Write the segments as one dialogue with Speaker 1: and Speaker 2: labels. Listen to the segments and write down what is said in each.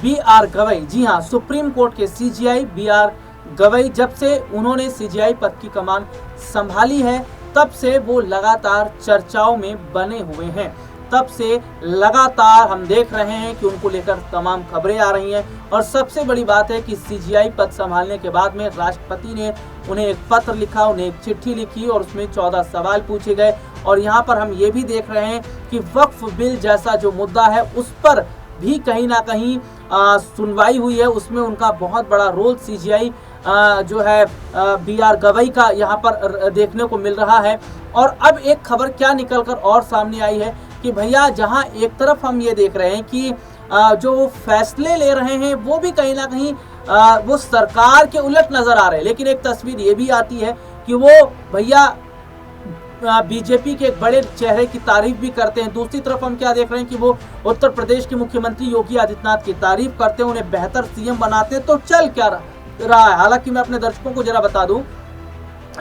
Speaker 1: B are Gavai, जी हाँ, supreme court के CGI B are Gavai, जब से उन्होंने सीजीआई पद की कमान संभाली है तब से वो लगातार चर्चाओं में बने हुए हैं। तब से लगातार हम देख रहे हैं कि उनको लेकर तमाम खबरें आ रही हैं। और सबसे बड़ी बात है कि सीजीआई पद संभालने के बाद में राष्ट्रपति ने उन्हें एक पत्र लिखा, उन्हें एक चिट्ठी लिखी और उसमें 14 सवाल पूछे गए। और यहाँ पर हम ये भी देख रहे हैं कि वक्फ बिल जैसा जो मुद्दा है उस पर भी कहीं ना कहीं सुनवाई हुई है। उसमें उनका बहुत बड़ा रोल सीजीआई जो है बी आर गवई का यहाँ पर देखने को मिल रहा है। और अब एक खबर क्या निकलकर और सामने आई है कि भैया, जहां एक तरफ हम ये देख रहे हैं कि जो फैसले ले रहे हैं वो भी कहीं ना कहीं वो सरकार के उलट नजर आ रहे हैं, लेकिन एक तस्वीर ये भी आती है कि वो भैया बीजेपी के एक बड़े चेहरे की तारीफ भी करते हैं। दूसरी तरफ हम क्या देख रहे हैं कि वो उत्तर प्रदेश के मुख्यमंत्री योगी आदित्यनाथ की तारीफ करते हैं, उन्हें बेहतर सीएम बनाते हैं। तो चल क्या रहा है? हालांकि मैं अपने दर्शकों को जरा बता दूं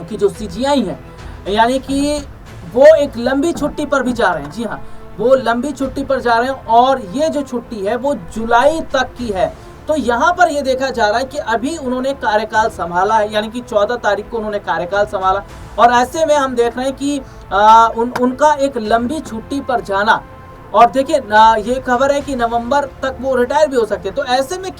Speaker 1: कि जो सीजीआई है, यानी कि वो एक लंबी छुट्टी पर भी जा रहे हैं। जी हाँ, वो लंबी छुट्टी पर जा रहे हैं और ये जो छुट्टी है वो जुलाई तक की है। तो यहाँ पर ये देखा जा रहा है कि अभी उन्होंने कार्यकाल संभाला है, यानी कि 14 तारीख को उन्होंने कार्यकाल संभाला। और ऐसे में हम देख रहे हैं कि उनका एक लंबी छुट्टी पर जाना, और देखिए ये खबर है कि नवंबर तक वो रिटायर भी हो सकते हैं। तो ऐसे में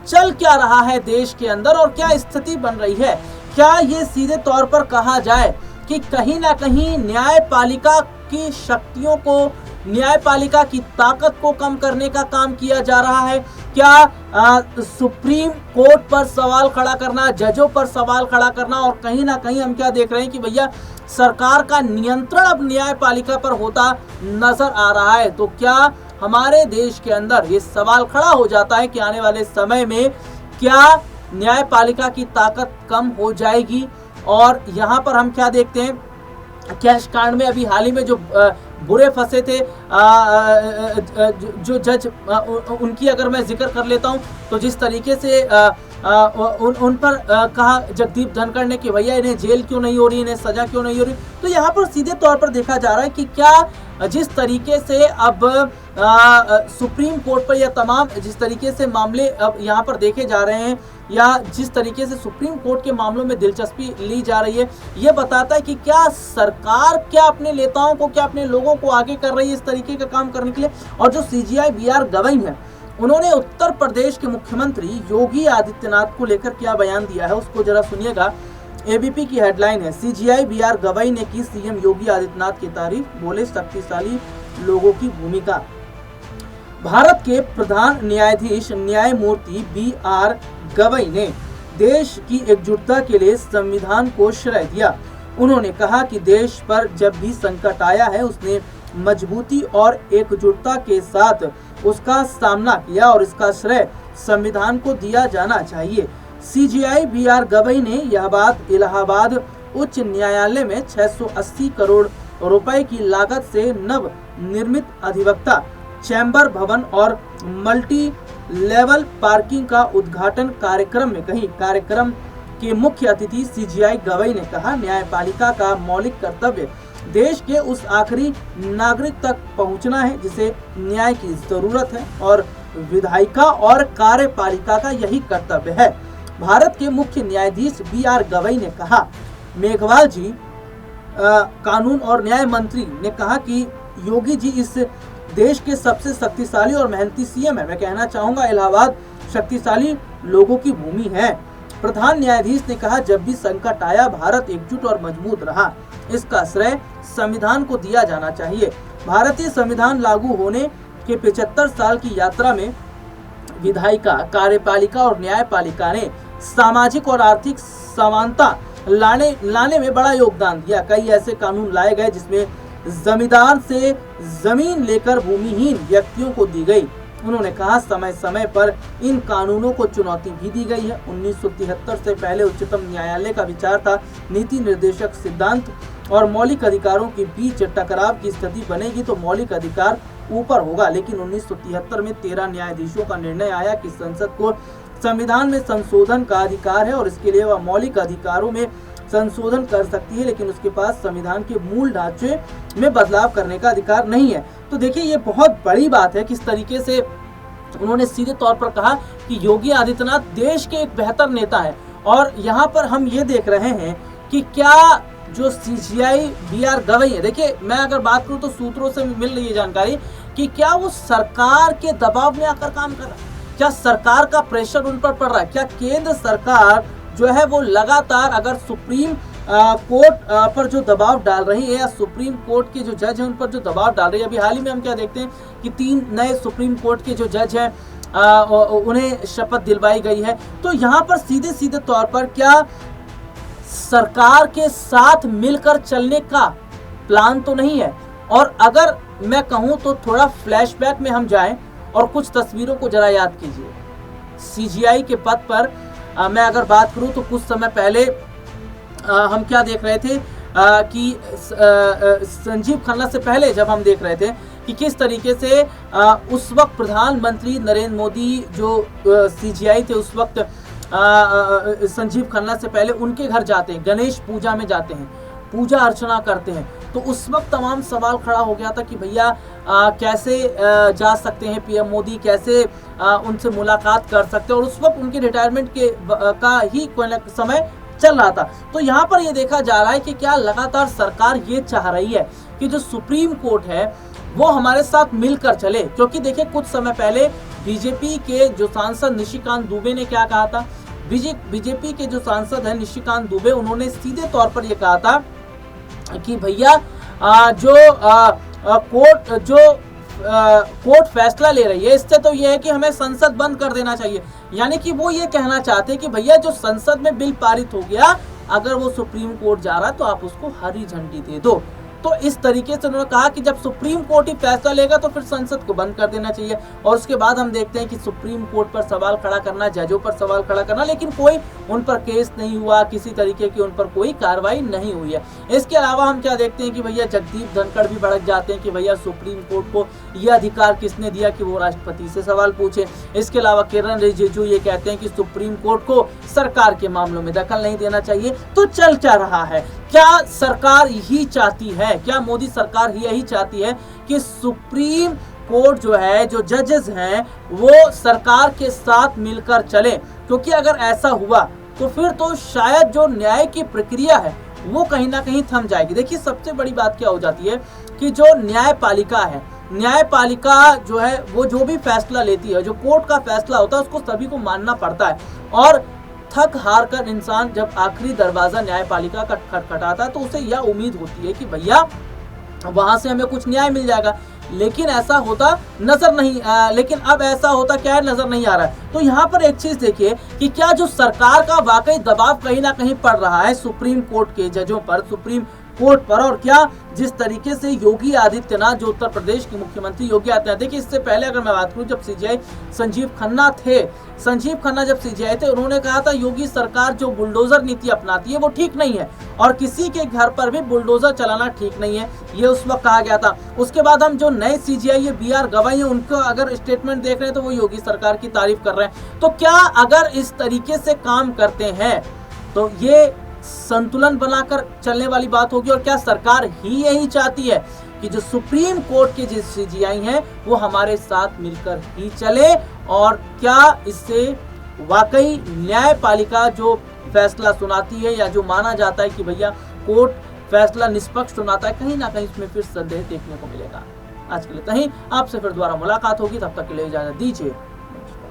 Speaker 1: चल क्या रहा है देश के अंदर और क्या स्थिति बन रही है? क्या ये सीधे तौर पर कहा जाए कि कहीं ना कहीं न्यायपालिका की शक्तियों को, न्यायपालिका की ताकत को कम करने का काम किया जा रहा है? क्या सुप्रीम कोर्ट पर सवाल खड़ा करना, जजों पर सवाल खड़ा करना, और कहीं ना कहीं हम क्या देख रहे हैं कि भैया सरकार का नियंत्रण अब न्यायपालिका पर होता नजर आ रहा है? तो क्या हमारे देश के अंदर ये सवाल खड़ा हो जाता है कि आने वाले समय में क्या न्यायपालिका की ताकत कम हो जाएगी? और यहाँ पर हम क्या देखते हैं, कैश कांड में अभी हाल ही में जो बुरे फंसे थे जो जज, उनकी अगर मैं जिक्र कर लेता हूं तो जिस तरीके से उन पर कहा जगदीप धनखड़ ने कि भैया इन्हें जेल क्यों नहीं हो रही, इन्हें सजा क्यों नहीं हो रही। तो यहाँ पर सीधे तौर पर देखा जा रहा है कि क्या जिस तरीके से अब सुप्रीम कोर्ट पर या तमाम जिस तरीके से मामले अब यहाँ पर देखे जा रहे हैं, या जिस तरीके से सुप्रीम कोर्ट के मामलों में दिलचस्पी ली जा रही है, ये बताता है कि क्या सरकार क्या अपने नेताओं को, क्या अपने लोगों को आगे कर रही है इस तरीके का काम करने के लिए। और जो सीजीआई बी आर गवई है, उन्होंने उत्तर प्रदेश के मुख्यमंत्री योगी आदित्यनाथ को लेकर क्या बयान दिया है उसको जरा सुनिएगा। एबीपी की हेडलाइन है, सीजीआई बी आर गवई ने की सीएम योगी आदित्यनाथ की तारीफ, बोले शक्तिशाली लोगों की भूमिका। भारत के प्रधान न्यायाधीश न्यायमूर्ति बी आर गवई ने देश की एकजुटता के लिए संविधान को श्रेय दिया। उन्होंने कहा कि देश पर जब भी संकट आया है उसने मजबूती और एकजुटता के साथ उसका सामना किया और इसका श्रेय संविधान को दिया जाना चाहिए। सीजीआई बी आर गवई ने यह बात इलाहाबाद उच्च न्यायालय में 680 करोड़ रुपए की लागत से नव निर्मित अधिवक्ता चैम्बर भवन और मल्टी लेवल पार्किंग का उद्घाटन कार्यक्रम में कही। कार्यक्रम के मुख्य अतिथि सीजीआई गवई ने कहा, न्यायपालिका का मौलिक कर्तव्य देश के उस आखिरी नागरिक तक पहुंचना है जिसे न्याय की जरूरत है, और विधायिका और कार्यपालिका का यही कर्तव्य है। भारत के मुख्य न्यायाधीश बी आर गवई ने कहा, मेघवाल जी कानून और न्याय मंत्री ने कहा कि योगी जी इस देश के सबसे शक्तिशाली और मेहनती सीएम है। मैं कहना चाहूंगा इलाहाबाद शक्तिशाली लोगों की भूमि है। प्रधान न्यायाधीश ने कहा, जब भी संकट आया भारत एकजुट और मजबूत रहा, इसका श्रेय संविधान को दिया जाना चाहिए। भारतीय संविधान लागू होने के 75 साल की यात्रा में विधायिका, कार्यपालिका और न्यायपालिका ने सामाजिक और आर्थिक समानता लाने में बड़ा योगदान दिया। कई ऐसे कानून लाए गए जिसमें जमींदार से जमीन लेकर भूमिहीन व्यक्तियों को दी गई। उन्होंने कहा, समय समय पर इन कानूनों को चुनौती भी दी गई है। 1973 से पहले उच्चतम न्यायालय का विचार था, नीति निर्देशक सिद्धांत और मौलिक अधिकारों के बीच टकराव की स्थिति बनेगी तो मौलिक अधिकार ऊपर होगा। लेकिन 1973 में 13 न्यायाधीशों का निर्णय आया कि संसद को संविधान में संशोधन का अधिकार है और इसके लिए वह मौलिक अधिकारों में संशोधन कर सकती है, लेकिन उसके पास संविधान के मूल ढांचे में बदलाव करने का अधिकार नहीं है। तो देखिए, ये बहुत बड़ी बात है किस तरीके से उन्होंने सीधे तौर पर कहा कि योगी आदित्यनाथ देश के एक बेहतर नेता है। और यहाँ पर हम ये देख रहे हैं कि क्या जो सीजीआई बी.आर. गवई है, देखिए मैं अगर बात करूं तो सूत्रों से मिल रही है जानकारी कि क्या वो सरकार के दबाव में आकर काम कर रहा है, क्या सरकार का प्रेशर उन पर पड़ रहा है, क्या केंद्र सरकार जो है वो लगातार अगर सुप्रीम कोर्ट पर जो दबाव डाल रही है या सुप्रीम कोर्ट के जो जज हैं उन पर जो दबाव डाल रही है। अभी हाल ही में हम क्या देखते हैं कि 3 नए सुप्रीम कोर्ट के जो जज हैं उन्हें शपथ दिलवाई गई है। तो यहाँ पर सीधे सीधे तौर पर क्या सरकार के साथ मिलकर चलने का प्लान तो नहीं है। और अगर मैं कहूं तो थोड़ा फ्लैशबैक में हम जाएं और कुछ तस्वीरों को जरा याद कीजिए। सीजीआई के पद पर मैं अगर बात करूं तो कुछ समय पहले हम क्या देख रहे थे कि संजीव खन्ना से पहले जब हम देख रहे थे कि किस तरीके से उस वक्त प्रधानमंत्री नरेंद्र मोदी जो सीजीआई थे उस वक्त संजीव खन्ना से पहले उनके घर जाते हैं, गणेश पूजा में जाते हैं, पूजा अर्चना करते हैं। तो उस वक्त तमाम सवाल खड़ा हो गया था कि भैया कैसे जा सकते हैं पीएम मोदी, कैसे उनसे मुलाकात कर सकते हैं। और उस वक्त उनके रिटायरमेंट के का ही समय चल रहा था। तो यहाँ पर ये देखा जा रहा है कि क्या लगातार सरकार ये चाह रही है कि जो सुप्रीम कोर्ट है वो हमारे साथ मिलकर चले। क्योंकि देखिए कुछ समय पहले बीजेपी के जो सांसद निशिकांत दुबे ने क्या कहा था, बीजेपी के जो सांसद हैं निशिकांत दुबे, उन्होंने सीधे तौर पर यह कहा था कि भैया कोर्ट फैसला ले रही है इससे तो यह है कि हमें संसद बंद कर देना चाहिए। यानी कि वो ये कहना चाहते हैं कि भैया जो संसद में बिल पारित हो गया, अगर वो सुप्रीम कोर्ट जा रहा है तो आप उसको हरी झंडी दे दो। तो इस तरीके से उन्होंने कहा कि जब सुप्रीम कोर्ट ही फैसला लेगा तो फिर संसद को बंद कर देना चाहिए। और उसके बाद हम देखते हैं कि सुप्रीम कोर्ट पर सवाल खड़ा करना, जजों पर सवाल खड़ा करना, लेकिन कोई उन पर केस नहीं हुआ, किसी तरीके की उन पर कोई कार्रवाई नहीं हुई है। इसके अलावा हम क्या देखते हैं कि भैया जगदीप धनखड़ भी भड़क जाते हैं कि भैया सुप्रीम कोर्ट को यह अधिकार किसने दिया कि वो राष्ट्रपति से सवाल पूछे। इसके अलावा किरण रिजिजू ये कहते हैं कि सुप्रीम कोर्ट को सरकार के मामलों में दखल नहीं देना चाहिए। तो चल क्या रहा है, क्या सरकार यही चाहती है, क्या मोदी सरकार यही चाहती है कि सुप्रीम कोर्ट जो है, जो जजेस हैं वो सरकार के साथ मिलकर चले? क्योंकि अगर ऐसा हुआ तो फिर तो शायद जो न्याय की प्रक्रिया है वो कहीं ना कहीं थम जाएगी। देखिए सबसे बड़ी बात क्या हो जाती है कि जो न्यायपालिका है, न्यायपालिका जो है वो जो भी फैसला लेती है, जो कोर्ट का फैसला होता है उसको सभी को मानना पड़ता है। और थक हार कर इंसान जब आखिरी दरवाजा न्यायपालिका का खटखटाता है तो उसे यह उम्मीद होती है कि भैया वहां से हमें कुछ न्याय मिल जाएगा। लेकिन ऐसा होता नजर नहीं लेकिन अब ऐसा होता क्या है, नजर नहीं आ रहा है। तो यहाँ पर एक चीज देखिए कि क्या जो सरकार का वाकई दबाव कहीं ना कहीं पड़ रहा है सुप्रीम कोर्ट के जजों पर, सुप्रीम कोर्ट पर, और क्या जिस तरीके से योगी आदित्यनाथ जो उत्तर प्रदेश के मुख्यमंत्री योगी आदित्यनाथ, देखिए इससे पहले अगर मैं बात करूं जब सीजीआई संजीव खन्ना जब सीजीआई थे उन्होंने कहा था योगी सरकार जो बुलडोजर नीति अपनाती है वो ठीक नहीं है और किसी के घर पर भी बुलडोजर चलाना ठीक नहीं है, ये उस वक्त कहा गया था। उसके बाद हम जो नए सीजीआई बी.आर. गवई है उनको अगर स्टेटमेंट देख रहे हैं तो वो योगी सरकार की तारीफ कर रहे हैं। तो क्या अगर इस तरीके से काम करते हैं तो ये संतुलन बनाकर चलने वाली बात होगी? और क्या सरकार ही यही चाहती है कि जो सुप्रीम कोर्ट के जो सीजीआई हैं वो हमारे साथ मिलकर ही चले? और क्या इससे वाकई न्यायपालिका जो फैसला सुनाती है या जो माना जाता है कि भैया कोर्ट फैसला निष्पक्ष सुनाता है, कहीं ना कहीं इसमें फिर संदेह देखने को मिलेगा? आज के लिए कहीं आपसे फिर दोबारा मुलाकात होगी, तब तक के लिए इजाजत दीजिए।